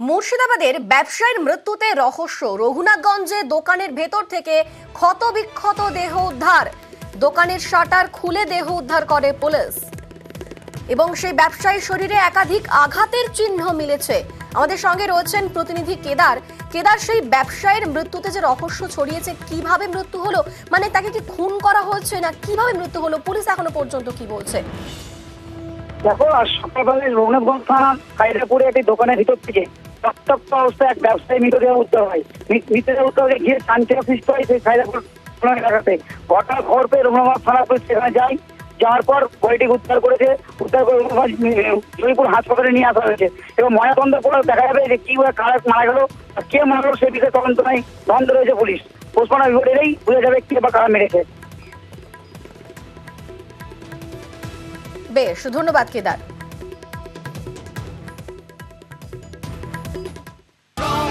মুর্শিদাবাদের ব্যবসায়ীর মৃত্যুতে রহস্য। রঘুনাথগঞ্জে দোকানের ভেতর থেকে ক্ষতবিক্ষত দেহ উদ্ধার। দোকানের শাটার খুলে দেহ উদ্ধার করে পুলিশ এবং সেই ব্যবসায়ীর শরীরে একাধিক আঘাতের চিহ্ন মিলেছে। আমাদের সঙ্গে রয়েছেন প্রতিনিধি কেদার। কেদার, সেই ব্যবসায়ীর মৃত্যুতে যে রহস্য ছড়িয়েছে, কিভাবে মৃত্যু হলো, মানে তাকে কি খুন করা হয়েছে না কিভাবে মৃত্যু হলো, পুলিশ এখনো পর্যন্ত কি বলছে? দেখো, আজ সকালবেলায় রঘুনাথগঞ্জ থানা খাইরাপুরে একটি দোকানের ভিতর থেকে রক্তাক্ত অবস্থায় এক ব্যবসায়ী মৃতদেহ উদ্ধার হয়। মৃতদেহ উদ্ধার হয়ে গিয়ে শান্তি অফিস হয় সেই খাইরাপুর এলাকাতে। ঘটনার খবর পেয়ে রঘুনাথগঞ্জ থানা পুলিশ সেখানে যায়। যাওয়ার পর বডিটি উদ্ধার করে জয়পুর হাসপাতালে নিয়ে আসা হয়েছে এবং ময়নাতদন্তের পর দেখা যাবে যে কি কারা মারা গেল, কে মারা গেল সে বিষয়ে তদন্ত নাই বন্ধ রয়েছে পুলিশ। পোস্টমর্টম রিপোর্ট এলেই বোঝা যাবে কে বা কারা মেরেছে। বেশ, ধন্যবাদ কেদার।